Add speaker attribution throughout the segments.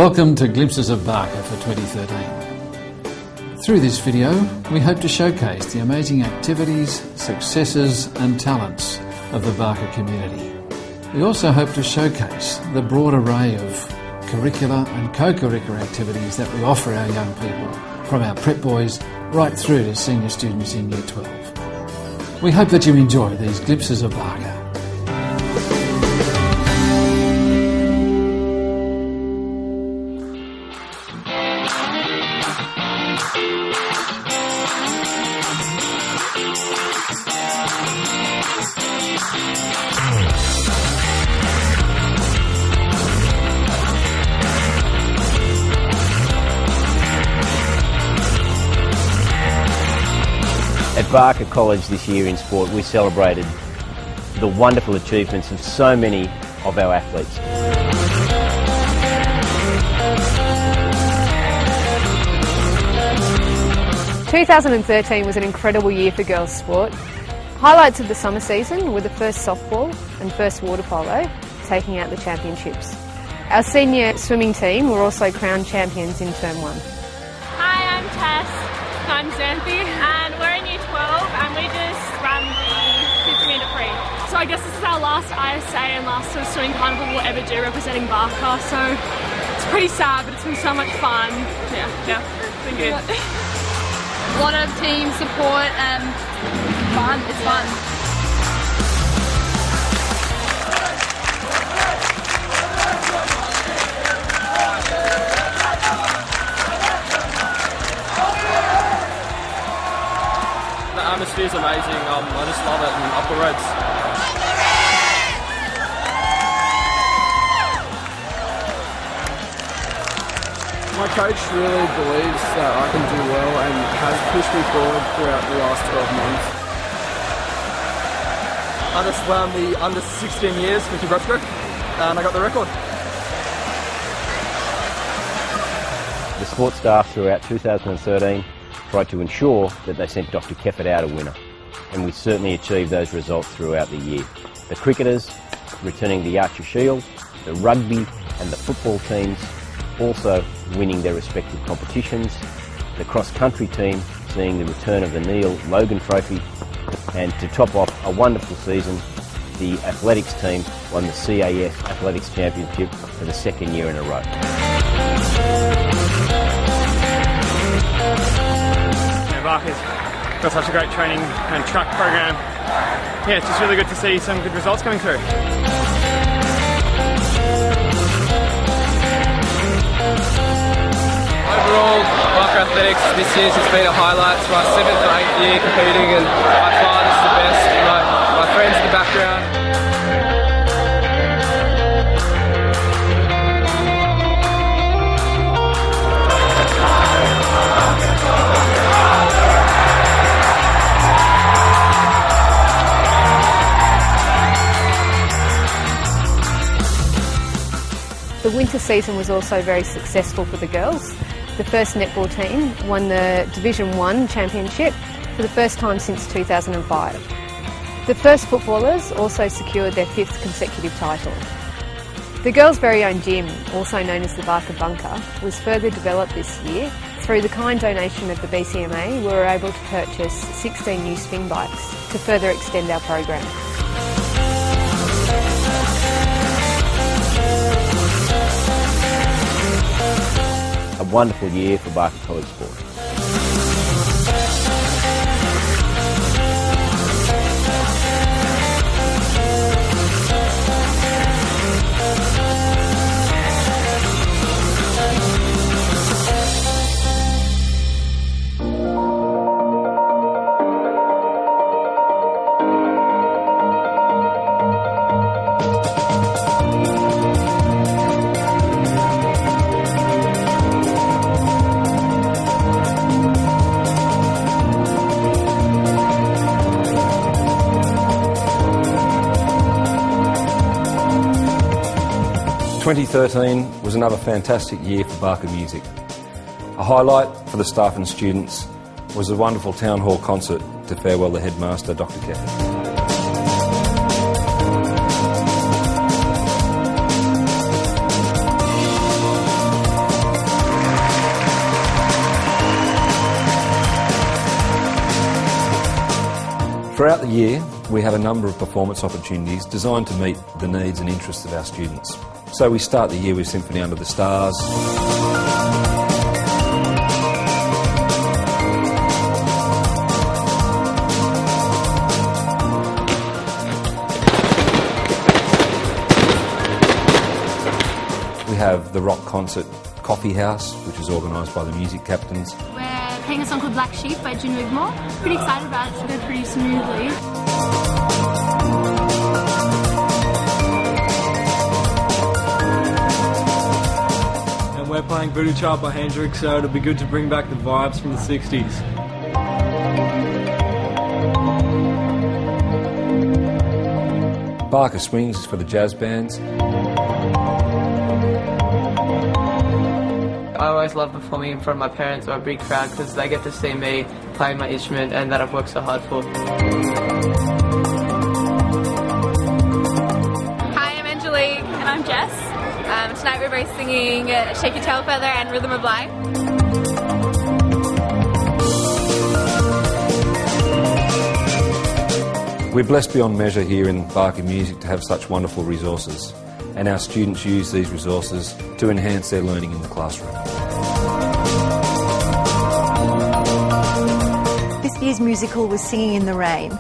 Speaker 1: Welcome to Glimpses of Barker for 2013. Through this video, we hope to showcase the amazing activities, successes and talents of the Barker community. We also hope to showcase the broad array of curricular and co-curricular activities that we offer our young people, from our prep boys right through to senior students in Year 12. We hope that you enjoy these Glimpses of Barker.
Speaker 2: At Barker College this year in sport, we celebrated the wonderful achievements of so many of our athletes.
Speaker 3: "2013 was an incredible year for girls sport. Highlights of the summer season were the first softball and first water polo, taking out the championships. Our senior swimming team were also crowned champions in Term 1.
Speaker 4: Hi, I'm Tess. I'm Xanthi, and we're in Year 12 and we just ran the 50 metre free. So I guess this is our last ISA and last sort of swimming carnival we'll ever do representing Barker, so it's pretty sad but it's been so much fun. Yeah, it's been good.
Speaker 5: A lot of team support and fun, it's fun.
Speaker 6: The atmosphere is amazing, I just love it, and up the Reds. My coach really believes that I can do well and has pushed me forward throughout the last 12 months. I just swam the under 16 years with the breaststroke and I got the record.
Speaker 2: The sports staff throughout 2013 tried to ensure that they sent Dr. Keffert out a winner, and we certainly achieved those results throughout the year. The cricketers returning the Archer Shield, the rugby and the football teams also winning their respective competitions, the cross-country team seeing the return of the Neil Logan Trophy, and to top off a wonderful season, the athletics team won the CAF Athletics Championship for the second year in a row.
Speaker 7: Barker's got such a great training and track program. Yeah, it's just really good to see some good results coming through.
Speaker 6: Overall, Barker Athletics this year has been a highlight. It's my 7th or 8th year competing and by far this is the best. My friends in the background.
Speaker 3: The winter season was also very successful for the girls. The first netball team won the Division 1 championship for the first time since 2005. The first footballers also secured their 5th consecutive title. The girls' very own gym, also known as the Barker Bunker, was further developed this year. Through the kind donation of the BCMA, we were able to purchase 16 new spin bikes to further extend our program.
Speaker 2: A wonderful year for Barker College sport.
Speaker 8: "2013 was another fantastic year for Barker Music. A highlight for the staff and students was a wonderful town hall concert to farewell the headmaster, Dr. Keffert. Throughout the year, we have a number of performance opportunities designed to meet the needs and interests of our students. So we start the year with Symphony Under the Stars. We have the rock concert Coffee House, which is organised by the music captains.
Speaker 5: We're playing a song called Black Sheep by June Wigmore. Pretty excited about it, it's going pretty smoothly.
Speaker 9: And we're playing Voodoo Child by Hendrix, so it'll be good to bring back the vibes from the 60s.
Speaker 8: Barker Swings is for the jazz bands.
Speaker 6: I always love performing in front of my parents or a big crowd because they get to see me playing my instrument and that I've worked so hard for.
Speaker 5: Hi, I'm Angelique. And I'm Jess. Tonight we're both singing Shake Your Tail Feather and Rhythm of Life.
Speaker 8: We're blessed beyond measure here in Barker Music to have such wonderful resources, and our students use these resources to enhance their learning in the classroom.
Speaker 10: This year's musical was Singing in the Rain.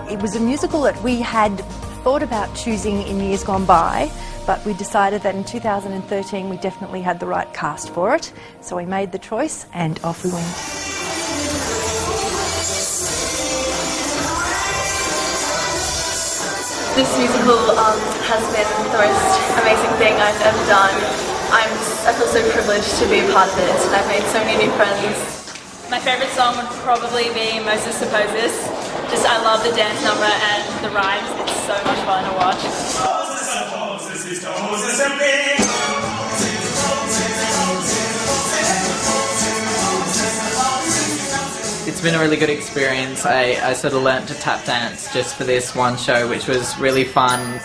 Speaker 10: It was a musical that we had thought about choosing in years gone by, but we decided that in 2013 we definitely had the right cast for it, so we made the choice and off we went.
Speaker 11: This musical has been the most amazing thing I've ever done. I feel so privileged to be a part of it, and I've made so many new friends.
Speaker 5: My favourite song would probably be Moses Supposes. Just I love the dance number and the rhymes, it's so much fun to watch.
Speaker 6: It's been a really good experience. I sort of learnt to tap dance just for this one show, which was really fun.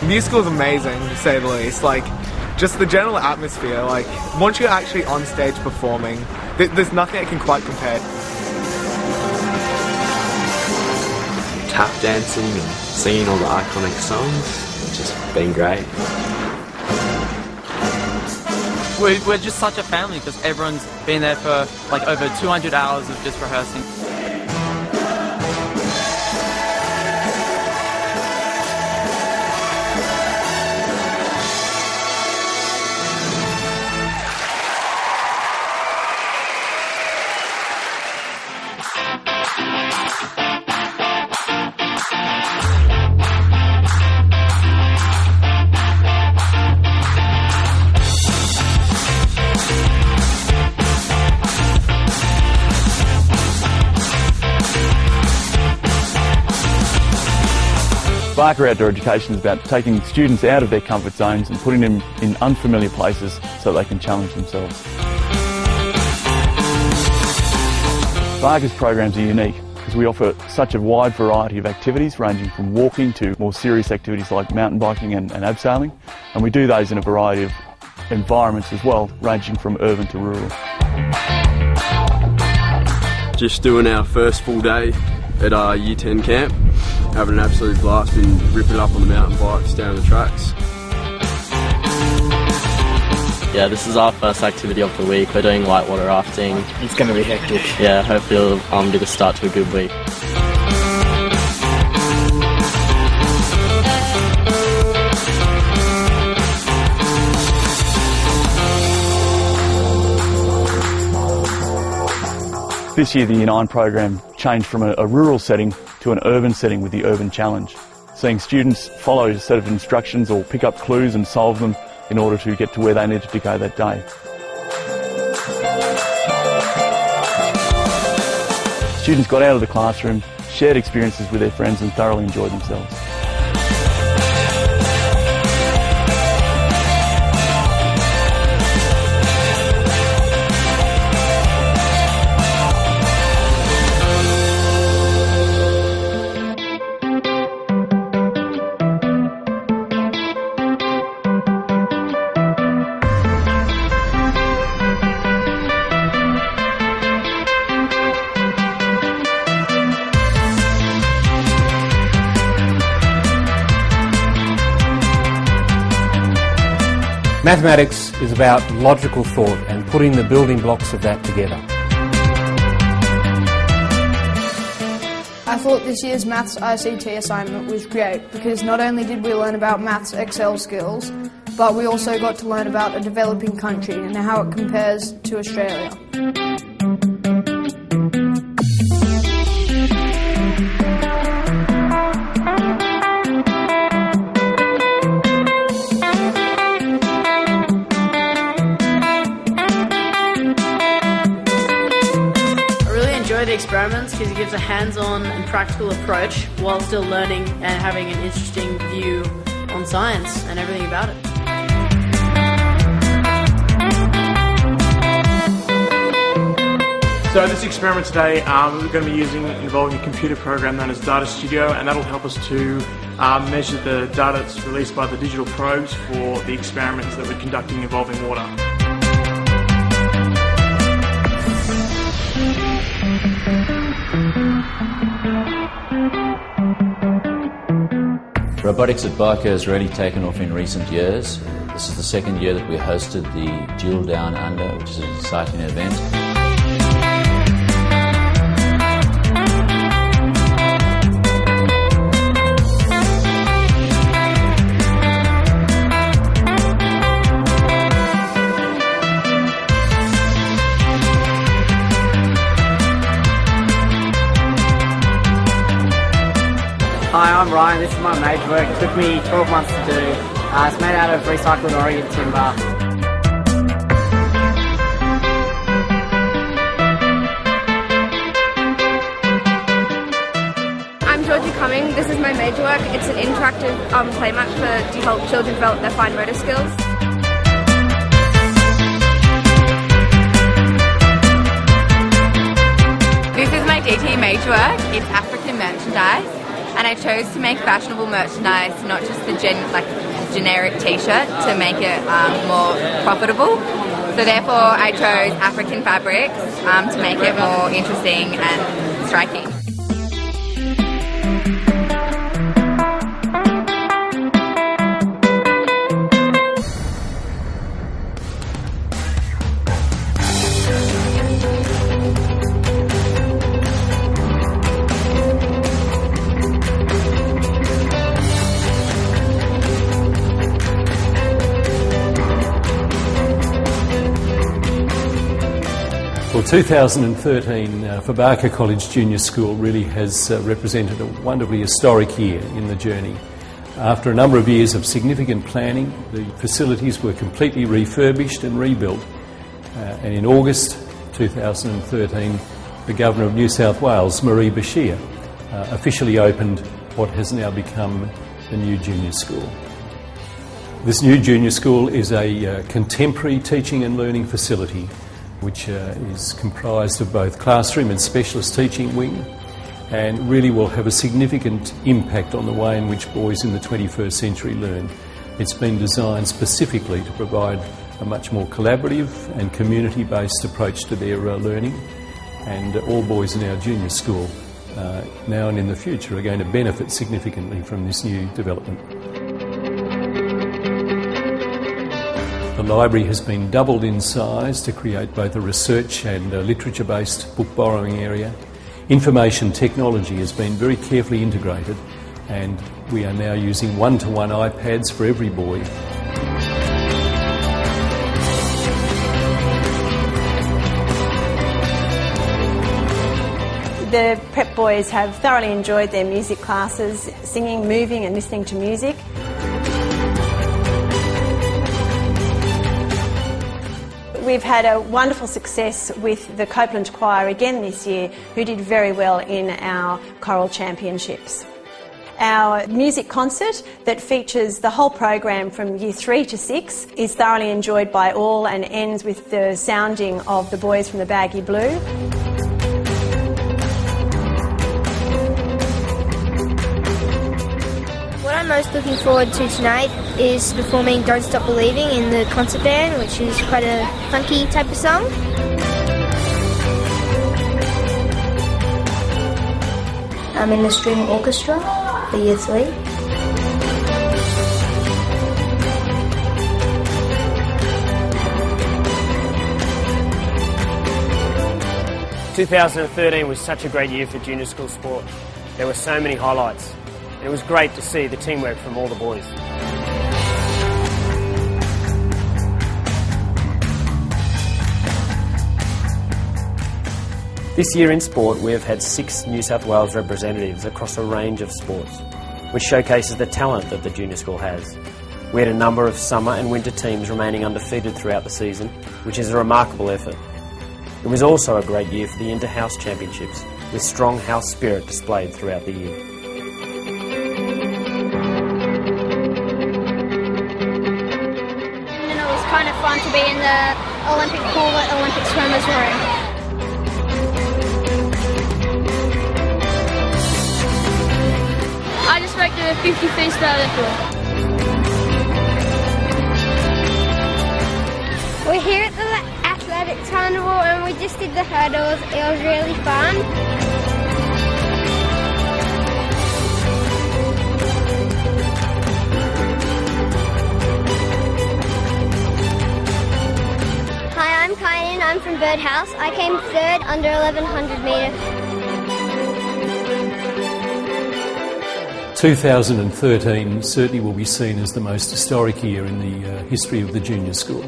Speaker 12: The musical is amazing, to say the least. Like, just the general atmosphere. Like, once you're actually on stage performing, there's nothing that can quite compare.
Speaker 13: Tap dancing and singing all the iconic songs, it's just been great.
Speaker 6: We're just such a family because everyone's been there for like over 200 hours of just rehearsing.
Speaker 14: Barker Outdoor Education is about taking students out of their comfort zones and putting them in unfamiliar places so they can challenge themselves. Barker's programs are unique because we offer such a wide variety of activities ranging from walking to more serious activities like mountain biking and abseiling, and we do those in a variety of environments as well, ranging from urban to rural.
Speaker 13: Just doing our first full day at our Year 10 camp. Having an absolute blast, been ripping up on the mountain bikes down the tracks.
Speaker 15: Yeah, this is our first activity of the week. We're doing whitewater rafting.
Speaker 16: It's going to be hectic.
Speaker 15: Yeah, hopefully it'll be the start to a good week.
Speaker 14: This year the Year 9 program changed from a rural setting to an urban setting with the Urban Challenge, seeing students follow a set of instructions or pick up clues and solve them in order to get to where they needed to go that day. Students got out of the classroom, shared experiences with their friends and thoroughly enjoyed themselves.
Speaker 2: Mathematics is about logical thought and putting the building blocks of that together.
Speaker 16: I thought this year's Maths ICT assignment was great because not only did we learn about Maths Excel skills, but we also got to learn about a developing country and how it compares to Australia.
Speaker 17: The experiments because it gives a hands-on and practical approach while still learning and having an interesting view on science and everything about it.
Speaker 7: So this experiment today we're going to be involving a computer program known as Data Studio, and that'll help us to measure the data that's released by the digital probes for the experiments that we're conducting involving water.
Speaker 18: Robotics at Barker has really taken off in recent years. This is the second year that we hosted the Dual Down Under, which is an exciting event.
Speaker 19: Hi, I'm Ryan. This is my major work. It took me 12 months to do. It's made out of recycled Oregon timber.
Speaker 20: I'm Georgia Cumming. This is my major work. It's an interactive play mat to help children develop their fine motor skills.
Speaker 21: This is my DT major work. It's African merchandise. And I chose to make fashionable merchandise, not just the generic t-shirt, to make it more profitable. So therefore I chose African fabrics to make it more interesting and striking.
Speaker 1: Well, 2013 for Barker College Junior School really has represented a wonderfully historic year in the journey. After a number of years of significant planning, the facilities were completely refurbished and rebuilt. And in August 2013, the Governor of New South Wales, Marie Bashir, officially opened what has now become the new junior school. This new junior school is a contemporary teaching and learning facility which is comprised of both classroom and specialist teaching wing, and really will have a significant impact on the way in which boys in the 21st century learn. It's been designed specifically to provide a much more collaborative and community-based approach to their learning, and all boys in our junior school now and in the future are going to benefit significantly from this new development. The library has been doubled in size to create both a research and a literature-based book borrowing area. Information technology has been very carefully integrated, and we are now using one-to-one iPads for every boy.
Speaker 10: The prep boys have thoroughly enjoyed their music classes, singing, moving and listening to music. We've had a wonderful success with the Copeland Choir again this year, who did very well in our choral championships. Our music concert that features the whole program from year 3 to 6 is thoroughly enjoyed by all and ends with the sounding of the boys from the Baggy Blue.
Speaker 20: What I'm most looking forward to tonight is performing Don't Stop Believing in the concert band, which is quite a funky type of song. I'm in the string orchestra for year 3.
Speaker 4: 2013 was such a great year for junior school sport. There were so many highlights, and it was great to see the teamwork from all the boys. This year in sport, we have had 6 New South Wales representatives across a range of sports, which showcases the talent that the junior school has. We had a number of summer and winter teams remaining undefeated throughout the season, which is a remarkable effort. It was also a great year for the Inter-House Championships, with strong house spirit displayed throughout the year.
Speaker 20: And it was kind of fun to be in the Olympic pool that Olympic swimmers were in. I just like the 50 freestyle pool. We're here at the athletic carnival and we just did the hurdles. It was really fun. Hi, I'm Kyan. I'm from Birdhouse. I came 3rd under 1100 metre.
Speaker 1: 2013 certainly will be seen as the most historic year in the history of the junior school.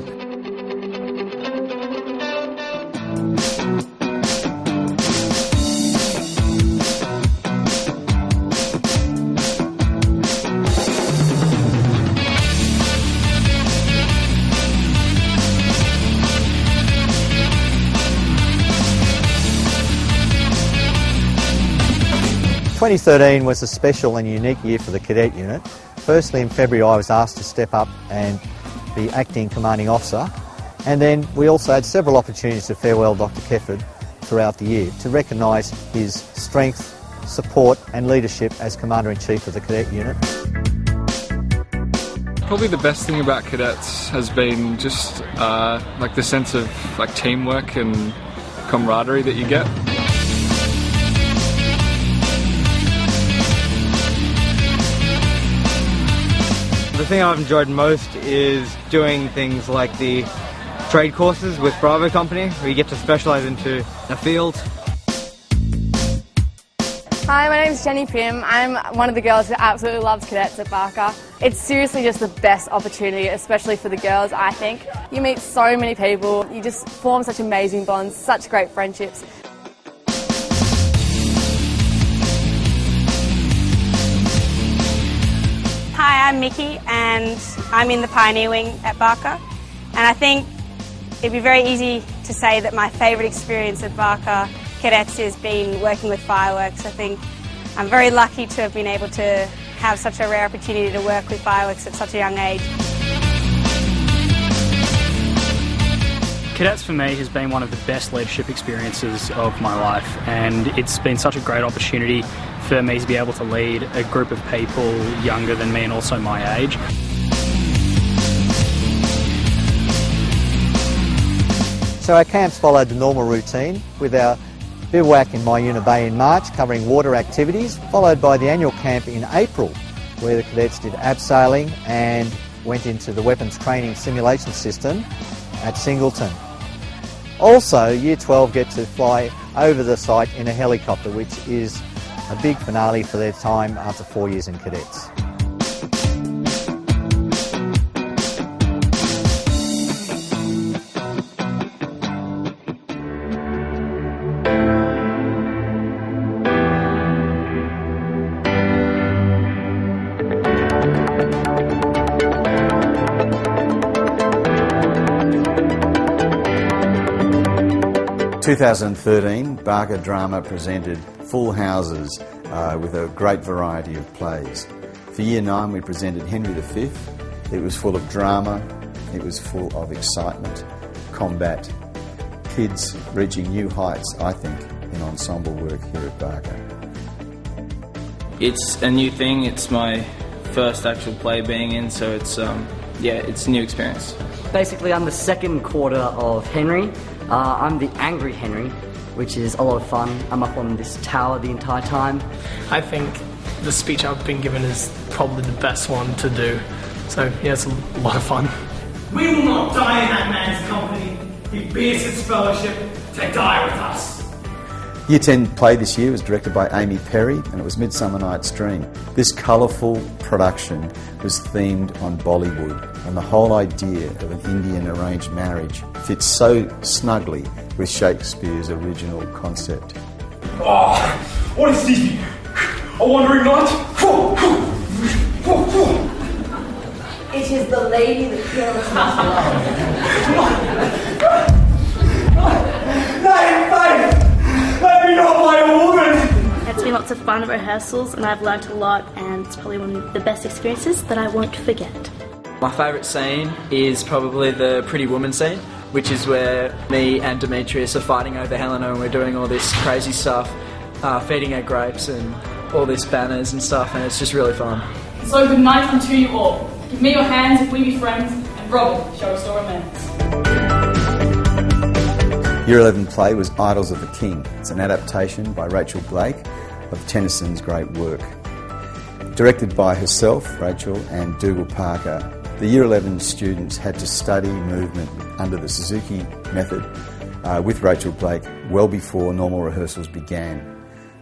Speaker 22: The 2013 was a special and unique year for the cadet unit. Firstly, in February I was asked to step up and be acting commanding officer, and then we also had several opportunities to farewell Dr Kefford throughout the year to recognise his strength, support and leadership as Commander-in-Chief of the cadet unit.
Speaker 9: Probably the best thing about cadets has been just like the sense of like teamwork and camaraderie that you get.
Speaker 23: The thing I've enjoyed most is doing things like the trade courses with Bravo Company, where you get to specialise into a field.
Speaker 24: Hi, my name's Jenny Prim. I'm one of the girls who absolutely loves cadets at Barker. It's seriously just the best opportunity, especially for the girls, I think. You meet so many people, you just form such amazing bonds, such great friendships.
Speaker 25: Hi, I'm Mickey and I'm in the Pioneer Wing at Barker, and I think it'd be very easy to say that my favourite experience at Barker Cadets has been working with fireworks. I think I'm very lucky to have been able to have such a rare opportunity to work with fireworks at such a young age.
Speaker 26: Cadets for me has been one of the best leadership experiences of my life, and it's been such a great opportunity for me to be able to lead a group of people younger than me and also my age.
Speaker 22: So our camps followed the normal routine, with our bivouac in Myuna Bay in March covering water activities, followed by the annual camp in April where the cadets did abseiling and went into the weapons training simulation system at Singleton. Also, Year 12 get to fly over the site in a helicopter, which is a big finale for their time after 4 years in cadets.
Speaker 27: In 2013, Barker Drama presented full houses with a great variety of plays. For Year 9 we presented Henry V. It was full of drama, it was full of excitement, combat, kids reaching new heights, I think, in ensemble work here at Barker.
Speaker 28: It's a new thing, it's my first actual play being in, so it's it's a new experience.
Speaker 19: Basically, I'm the second quarter of Henry. I'm the Angry Henry, which is a lot of fun. I'm up on this tower the entire time.
Speaker 29: I think the speech I've been given is probably the best one to do. So yeah, it's a lot of fun.
Speaker 30: We will not die in that man's company. He bears his fellowship to die with us.
Speaker 27: Year 10 play this year was directed by Amy Perry and it was Midsummer Night's Dream. This colourful production was themed on Bollywood, and the whole idea of an Indian arranged marriage fits so snugly with Shakespeare's original concept.
Speaker 3: What is this? A wandering knight?
Speaker 5: It is the lady that kills his
Speaker 3: Let me not play a woman!
Speaker 6: It's been lots of fun at rehearsals and I've learnt a lot, and it's probably one of the best experiences that I won't forget.
Speaker 8: My favourite scene is probably the Pretty Woman scene, which is where me and Demetrius are fighting over Helena and we're doing all this crazy stuff, feeding her grapes and all these banners and stuff, and it's just really fun.
Speaker 11: So good night unto you all. Give me your hands if we be friends, and Robin, show us your romance.
Speaker 27: Year 11 play was Idols of the King. It's an adaptation by Rachel Blake of Tennyson's great work. Directed by herself, Rachel, and Dougal Parker, the Year 11 students had to study movement under the Suzuki method with Rachel Blake well before normal rehearsals began.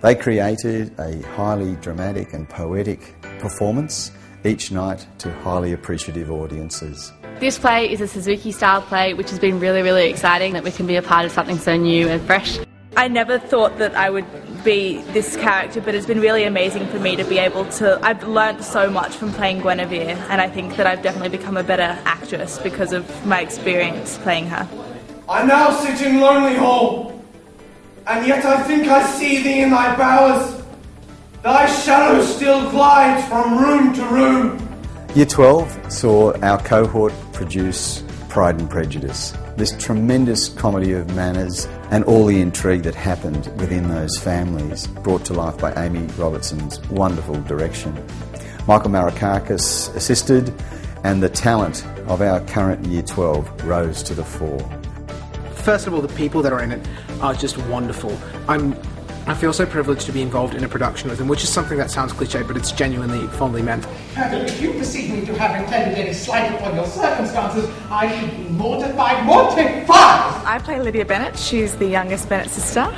Speaker 27: They created a highly dramatic and poetic performance each night to highly appreciative audiences.
Speaker 12: This play is a Suzuki style play, which has been really, really exciting that we can be a part of something so new and fresh.
Speaker 13: I never thought that I would be this character, but it's been really amazing for me to be able to... I've learnt so much from playing Guinevere, and I think that I've definitely become a better actress because of my experience playing her.
Speaker 3: I now sit in lonely hall, and yet I think I see thee in thy bowers. Thy shadow still glides from room to room.
Speaker 27: Year 12 saw our cohort produce Pride and Prejudice, this tremendous comedy of manners and all the intrigue that happened within those families, brought to life by Amy Robertson's wonderful direction. Michael Marakakis assisted, and the talent of our current Year 12 rose to the fore.
Speaker 14: First of all, the people that are in it are just wonderful. I feel so privileged to be involved in a production with them, which is something that sounds cliche, but it's genuinely fondly meant.
Speaker 15: If you perceive me to have intended any slight upon your circumstances, I should be mortified. I
Speaker 13: play Lydia Bennett. She's the youngest Bennett sister.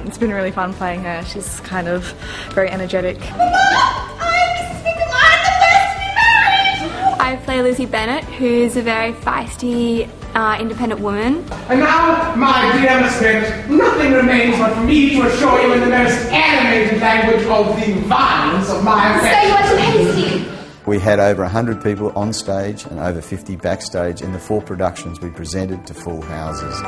Speaker 13: It's been really fun playing her. She's kind of very energetic.
Speaker 12: I play Lizzie Bennett, who's a very feisty, independent woman.
Speaker 15: And now, my dear Miss Bennett, nothing remains but for me to assure you in the most animated language of the violence of my affection.
Speaker 27: We had over 100 people on stage and over 50 backstage in the 4 productions we presented to full houses.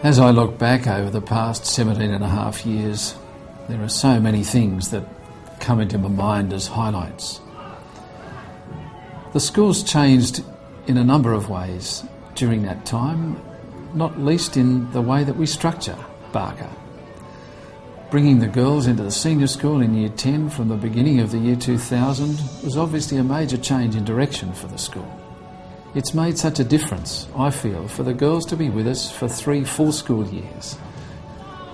Speaker 1: As I look back over the past 17 and a half years, there are so many things that come into my mind as highlights. The school's changed in a number of ways during that time, not least in the way that we structure Barker. Bringing the girls into the senior school in Year 10 from the beginning of the year 2000 was obviously a major change in direction for the school. It's made such a difference, I feel, for the girls to be with us for 3 full school years.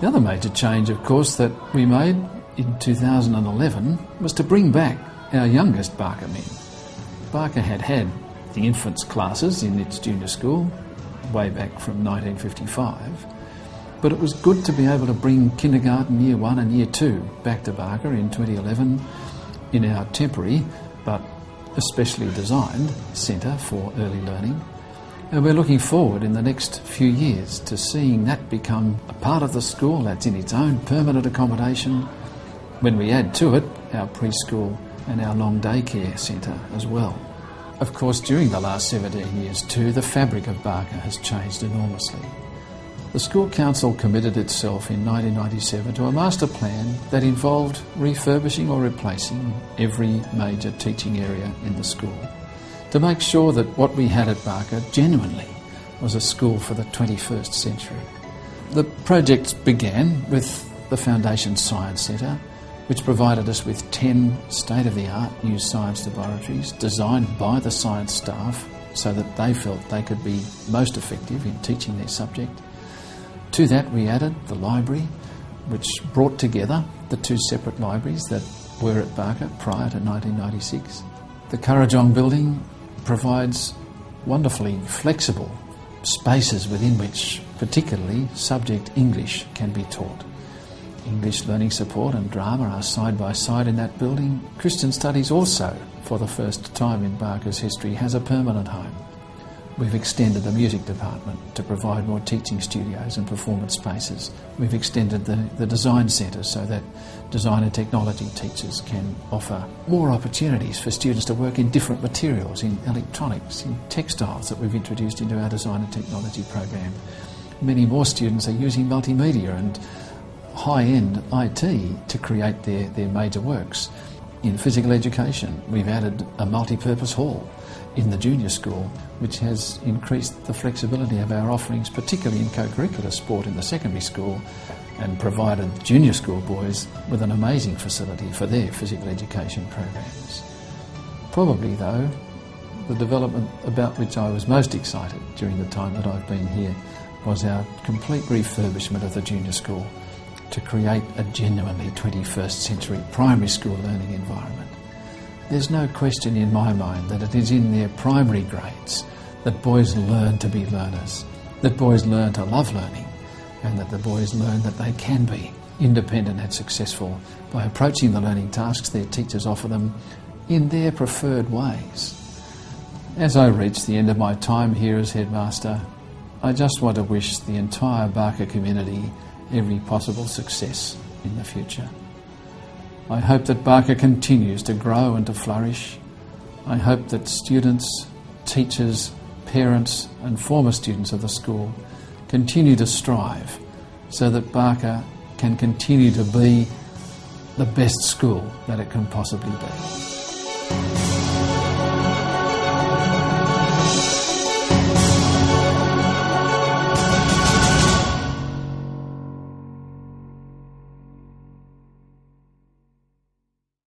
Speaker 1: The other major change, of course, that we made in 2011 was to bring back our youngest Barker men. Barker had had the infants classes in its junior school way back from 1955, but it was good to be able to bring kindergarten Year 1 and Year 2 back to Barker in 2011 in our temporary but especially designed centre for early learning, and we're looking forward in the next few years to seeing that become a part of the school that's in its own permanent accommodation when we add to it our preschool and our long daycare centre as well. Of course, during the last 17 years too, the fabric of Barker has changed enormously. The School Council committed itself in 1997 to a master plan that involved refurbishing or replacing every major teaching area in the school to make sure that what we had at Barker genuinely was a school for the 21st century. The project began with the Foundation Science Centre, which provided us with 10 state-of-the-art new science laboratories designed by the science staff so that they felt they could be most effective in teaching their subject. To that we added the library, which brought together the two separate libraries that were at Barker prior to 1996. The Kurrajong building provides wonderfully flexible spaces within which particularly subject English can be taught. English learning support and drama are side by side in that building. Christian Studies also, for the first time in Barker's history, has a permanent home. We've extended the music department to provide more teaching studios and performance spaces. We've extended the design centre so that design and technology teachers can offer more opportunities for students to work in different materials, in electronics, in textiles that we've introduced into our design and technology program. Many more students are using multimedia and high-end IT to create their major works. In physical education, we've added a multi-purpose hall in the junior school, which has increased the flexibility of our offerings, particularly in co-curricular sport in the secondary school, and provided junior school boys with an amazing facility for their physical education programs. Probably, though, the development about which I was most excited during the time that I've been here was our complete refurbishment of the junior school to create a genuinely 21st century primary school learning environment. There's no question in my mind that it is in their primary grades that boys learn to be learners, that boys learn to love learning, and that the boys learn that they can be independent and successful by approaching the learning tasks their teachers offer them in their preferred ways. As I reach the end of my time here as headmaster, I just want to wish the entire Barker community every possible success in the future. I hope that Barker continues to grow and to flourish. I hope that students, teachers, parents and former students of the school continue to strive so that Barker can continue to be the best school that it can possibly be.